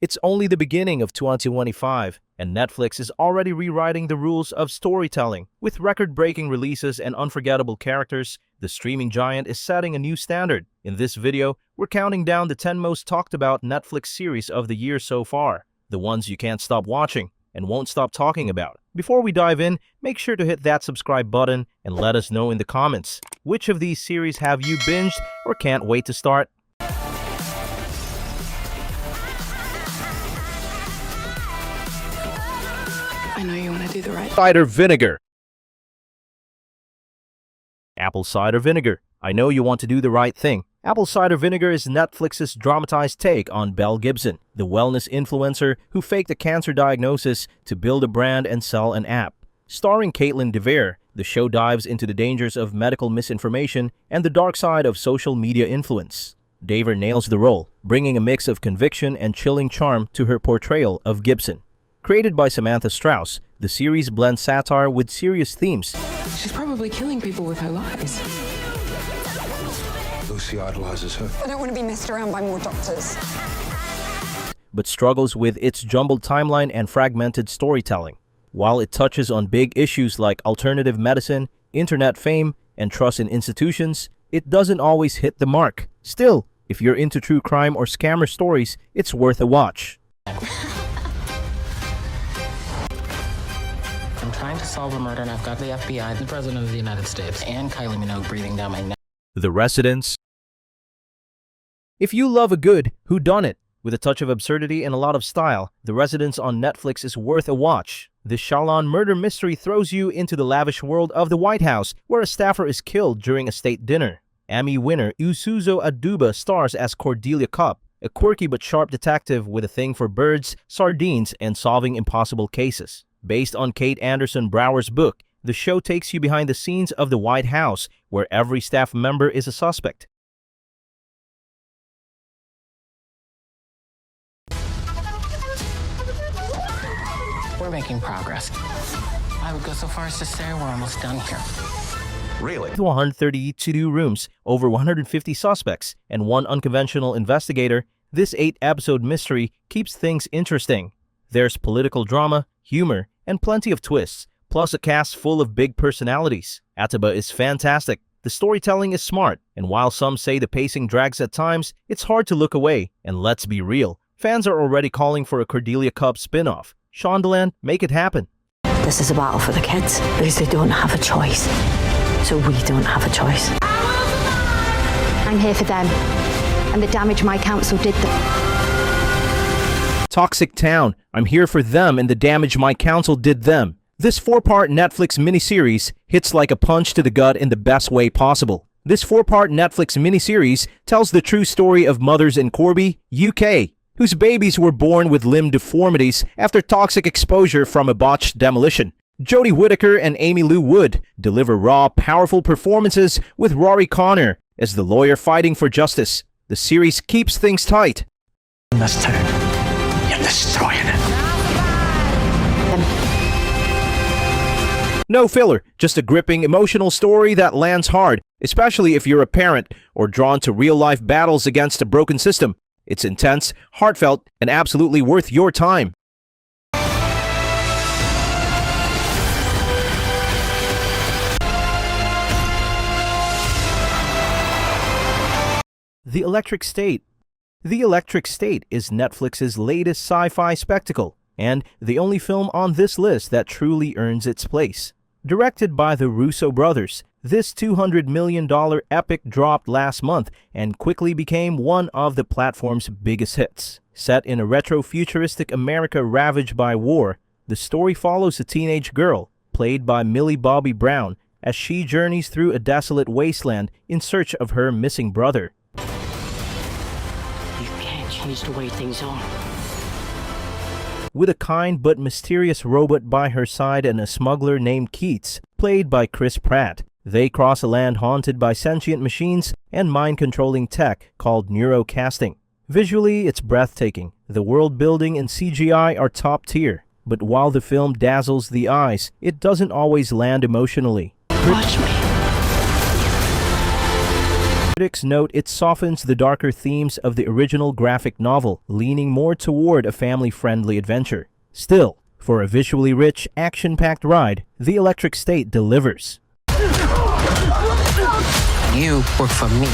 It's only the beginning of 2025, and Netflix is already rewriting the rules of storytelling. With record-breaking releases and unforgettable characters, the streaming giant is setting a new standard. In this video, we're counting down the 10 most talked about Netflix series of the year so far, the ones you can't stop watching and won't stop talking about. Before we dive in, make sure to hit that subscribe button and let us know in the comments, which of these series have you binged or can't wait to start? I know you want to do the right thing. Cider vinegar. Apple cider vinegar. I know you want to do the right thing. Apple cider vinegar is Netflix's dramatized take on Belle Gibson, the wellness influencer who faked a cancer diagnosis to build a brand and sell an app. Starring Caitlin DeVere, the show dives into the dangers of medical misinformation and the dark side of social media influence. DeVere nails the role, bringing a mix of conviction and chilling charm to her portrayal of Gibson. Created by Samantha Strauss, the series blends satire with serious themes. She's probably killing people with her lies. Lucy idolizes her. I don't want to be messed around by more doctors. But struggles with its jumbled timeline and fragmented storytelling. While it touches on big issues like alternative medicine, internet fame, and trust in institutions, it doesn't always hit the mark. Still, if you're into true crime or scammer stories, it's worth a watch. I'm trying to solve a murder and I've got the FBI, the President of the United States, and Kylie Minogue breathing down my neck. The Residents. If you love a good whodunit with a touch of absurdity and a lot of style, The Residents on Netflix is worth a watch. This Shalon murder mystery throws you into the lavish world of the White House, where a staffer is killed during a state dinner. Emmy winner Usuzo Aduba stars as Cordelia Kopp, a quirky but sharp detective with a thing for birds, sardines, and solving impossible cases. Based on Kate Anderson Brower's book, the show takes you behind the scenes of the White House, where every staff member is a suspect. We're making progress. I would go so far as to say we're almost done here. Really? With 132 rooms, over 150 suspects, and one unconventional investigator, this 8-episode mystery keeps things interesting. There's political drama, humor, and plenty of twists, plus a cast full of big personalities. Atiba is fantastic. The storytelling is smart, and while some say the pacing drags at times, it's hard to look away. And let's be real, fans are already calling for a Cordelia Kopp spin-off. Shondaland, make it happen. This is a battle for the kids because they don't have a choice. So we don't have a choice. I'm here for them, and the damage my council did them. Toxic Town. I'm here for them and the damage my council did them. This 4-part Netflix miniseries hits like a punch to the gut in the best way possible. This 4-part Netflix miniseries tells the true story of mothers in Corby, UK, whose babies were born with limb deformities after toxic exposure from a botched demolition. Jodie Whittaker and Amy Lou Wood deliver raw, powerful performances with Rory Connor as the lawyer fighting for justice. The series keeps things tight. In this town. You're destroying it. No filler, just a gripping, emotional story that lands hard, especially if you're a parent or drawn to real-life battles against a broken system. It's intense, heartfelt, and absolutely worth your time. The Electric State. The Electric State is Netflix's latest sci-fi spectacle, and the only film on this list that truly earns its place. Directed by the Russo brothers, this $200 million epic dropped last month and quickly became one of the platform's biggest hits. Set in a retro-futuristic America ravaged by war, the story follows a teenage girl, played by Millie Bobby Brown, as she journeys through a desolate wasteland in search of her missing brother. You can't change the way things are. With a kind but mysterious robot by her side and a smuggler named Keats, played by Chris Pratt, they cross a land haunted by sentient machines and mind-controlling tech called neurocasting. Visually, it's breathtaking. The world building and CGI are top tier. But while the film dazzles the eyes, it doesn't always land emotionally. Watch me. Critics note it softens the darker themes of the original graphic novel, leaning more toward a family-friendly adventure. Still, for a visually rich, action-packed ride, The Electric State delivers. You work for me.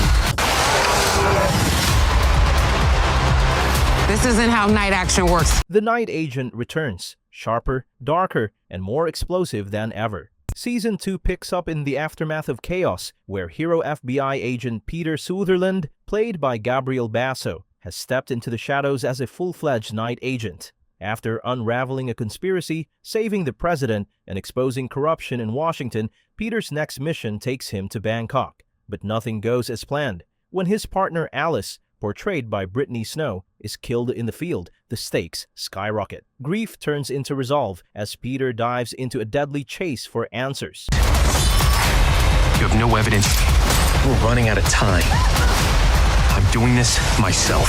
This isn't how night action works. The Night Agent returns, sharper, darker, and more explosive than ever. Season 2 picks up in the aftermath of chaos, where hero FBI agent Peter Sutherland, played by Gabriel Basso, has stepped into the shadows as a full-fledged night agent. After unraveling a conspiracy, saving the president, and exposing corruption in Washington, Peter's next mission takes him to Bangkok. But nothing goes as planned. When his partner Alice, portrayed by Brittany Snow, is killed in the field, the stakes skyrocket. Grief turns into resolve as Peter dives into a deadly chase for answers. You have no evidence. We're running out of time. I'm doing this myself.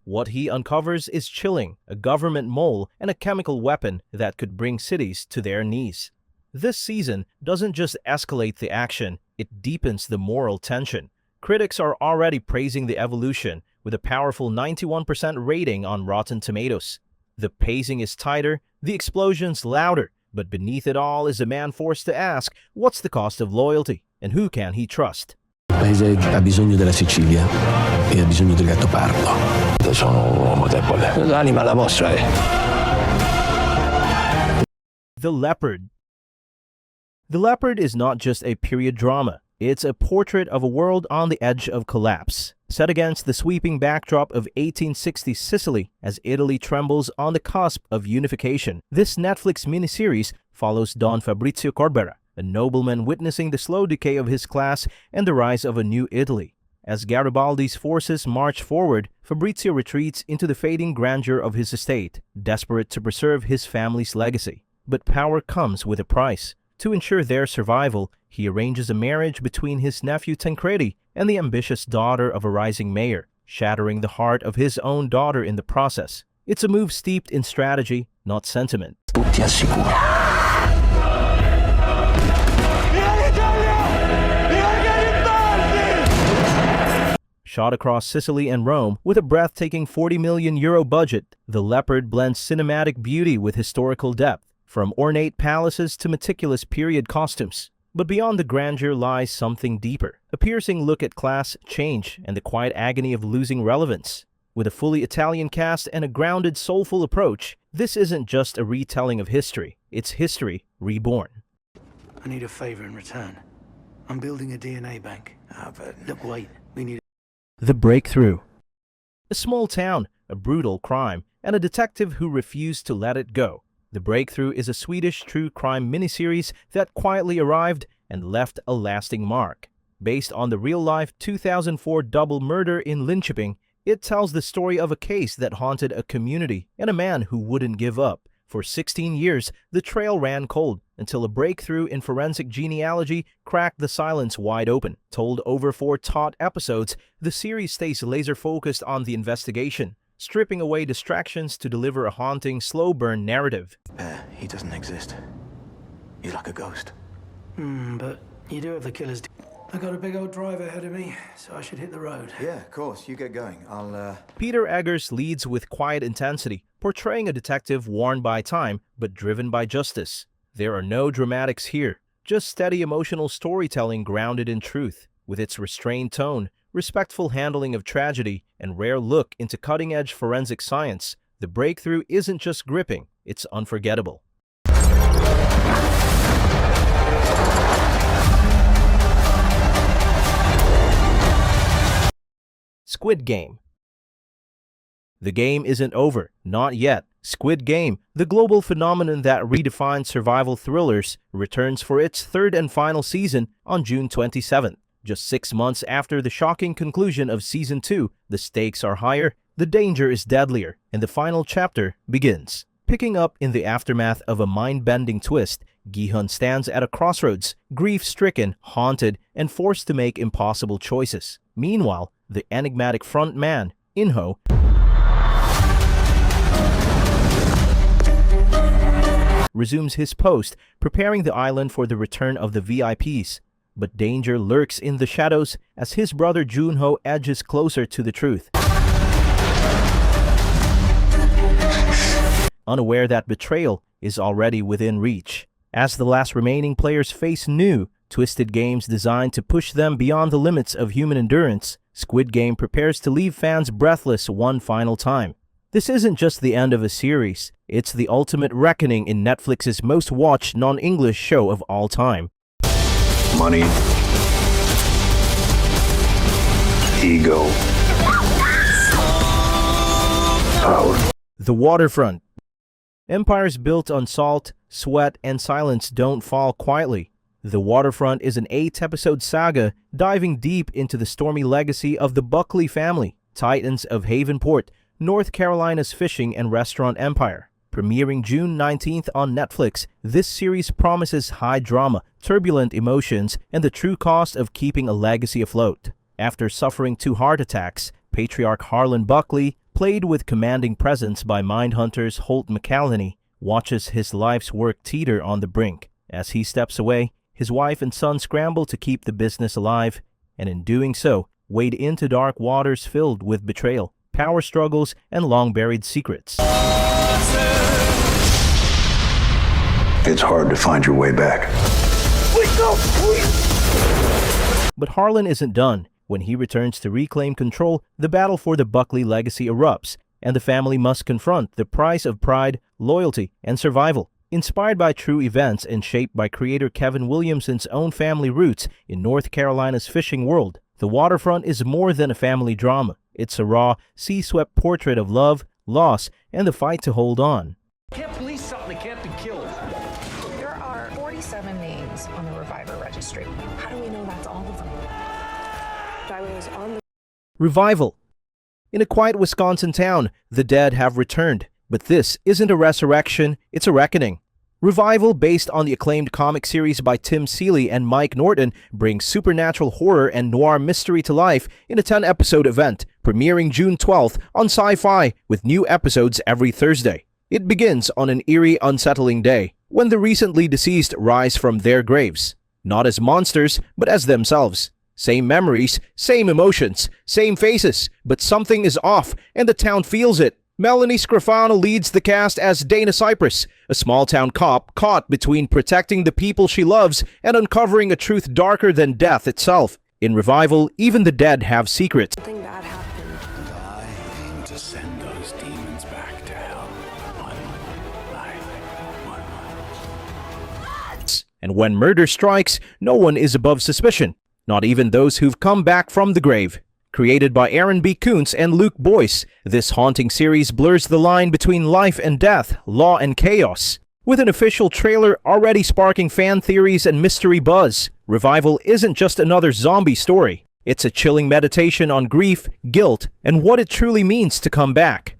What he uncovers is chilling, a government mole and a chemical weapon that could bring cities to their knees. This season doesn't just escalate the action, it deepens the moral tension. Critics are already praising the evolution, with a powerful 91% rating on Rotten Tomatoes. The pacing is tighter, the explosions louder, but beneath it all is a man forced to ask, what's the cost of loyalty, and who can he trust? Il paese ha bisogno della Sicilia e ha bisogno del Gattopardo. Sono un uomo debole. L'anima la vostra è. The Leopard. The Leopard is not just a period drama. It's a portrait of a world on the edge of collapse, set against the sweeping backdrop of 1860s Sicily as Italy trembles on the cusp of unification. This Netflix miniseries follows Don Fabrizio Corbera, a nobleman witnessing the slow decay of his class and the rise of a new Italy. As Garibaldi's forces march forward, Fabrizio retreats into the fading grandeur of his estate, desperate to preserve his family's legacy. But power comes with a price. To ensure their survival, he arranges a marriage between his nephew Tancredi and the ambitious daughter of a rising mayor, shattering the heart of his own daughter in the process. It's a move steeped in strategy, not sentiment. Ti assicuro. Shot across Sicily and Rome with a breathtaking €40 million budget, The Leopard blends cinematic beauty with historical depth, from ornate palaces to meticulous period costumes. But beyond the grandeur lies something deeper, a piercing look at class, change, and the quiet agony of losing relevance. With a fully Italian cast and a grounded, soulful approach, this isn't just a retelling of history, it's history reborn. I need a favor in return. I'm building a DNA bank. But look, wait, we need... The Breakthrough. A small town, a brutal crime, and a detective who refused to let it go. The Breakthrough is a Swedish true crime miniseries that quietly arrived and left a lasting mark. Based on the real-life 2004 double murder in Linköping, it tells the story of a case that haunted a community and a man who wouldn't give up. For 16 years, the trail ran cold until a breakthrough in forensic genealogy cracked the silence wide open. Told over 4 taut episodes, the series stays laser-focused on the investigation, stripping away distractions to deliver a haunting, slow-burn narrative. He doesn't exist. He's like a ghost. But you do have the killer's... I got a big old drive ahead of me, so I should hit the road. Yeah, of course. You get going. Peter Eggers leads with quiet intensity, portraying a detective worn by time but driven by justice. There are no dramatics here, just steady emotional storytelling grounded in truth. With its restrained tone, respectful handling of tragedy, and rare look into cutting-edge forensic science, The Breakthrough isn't just gripping, it's unforgettable. Squid Game. The game isn't over, not yet. Squid Game, the global phenomenon that redefines survival thrillers, returns for its 3rd and final season on June 27th. Just 6 months after the shocking conclusion of Season 2, the stakes are higher, the danger is deadlier, and the final chapter begins. Picking up in the aftermath of a mind-bending twist, Gi-hun stands at a crossroads, grief-stricken, haunted, and forced to make impossible choices. Meanwhile, the enigmatic front man, In-ho, resumes his post, preparing the island for the return of the VIPs. but danger lurks in the shadows as his brother Junho edges closer to the truth. Unaware that betrayal is already within reach. As the last remaining players face new, twisted games designed to push them beyond the limits of human endurance, Squid Game prepares to leave fans breathless one final time. This isn't just the end of a series, it's the ultimate reckoning in Netflix's most watched non-English show of all time. Money. Ego. Power. The Waterfront. Empires built on salt, sweat, and silence don't fall quietly. The Waterfront is an 8-episode saga diving deep into the stormy legacy of the Buckley family, titans of Havenport, North Carolina's fishing and restaurant empire. Premiering June 19th on Netflix, this series promises high drama, turbulent emotions, and the true cost of keeping a legacy afloat. After suffering 2 heart attacks, patriarch Harlan Buckley, played with commanding presence by Mindhunter's Holt McCallany, watches his life's work teeter on the brink. As he steps away, his wife and son scramble to keep the business alive, and in doing so, wade into dark waters filled with betrayal, power struggles, and long-buried secrets. It's hard to find your way back. But Harlan isn't done. When he returns to reclaim control, the battle for the Buckley legacy erupts, and the family must confront the price of pride, loyalty, and survival. Inspired by true events and shaped by creator Kevin Williamson's own family roots in North Carolina's fishing world, The Waterfront is more than a family drama. It's a raw, sea-swept portrait of love, loss, and the fight to hold on. Can't police something that can't be killed. There are 47 names on the Reviver registry. How do we know that's all of them? Diamond was on the Revival. In a quiet Wisconsin town, the dead have returned. But this isn't a resurrection, it's a reckoning. Revival, based on the acclaimed comic series by Tim Seeley and Mike Norton, brings supernatural horror and noir mystery to life in a 10-episode event, premiering June 12th on Sci-Fi, with new episodes every Thursday. It begins on an eerie, unsettling day, when the recently deceased rise from their graves, not as monsters, but as themselves. Same memories, same emotions, same faces, but something is off, and the town feels it. Melanie Scrofano leads the cast as Dana Cypress, a small-town cop caught between protecting the people she loves and uncovering a truth darker than death itself. In Revival, even the dead have secrets. something bad happened. I aim to send those demons back to hell. One life, one life. And when murder strikes, no one is above suspicion, not even those who've come back from the grave. Created by Aaron B. Kuntz and Luke Boyce, this haunting series blurs the line between life and death, law and chaos. With an official trailer already sparking fan theories and mystery buzz, Revival isn't just another zombie story. It's a chilling meditation on grief, guilt, and what it truly means to come back.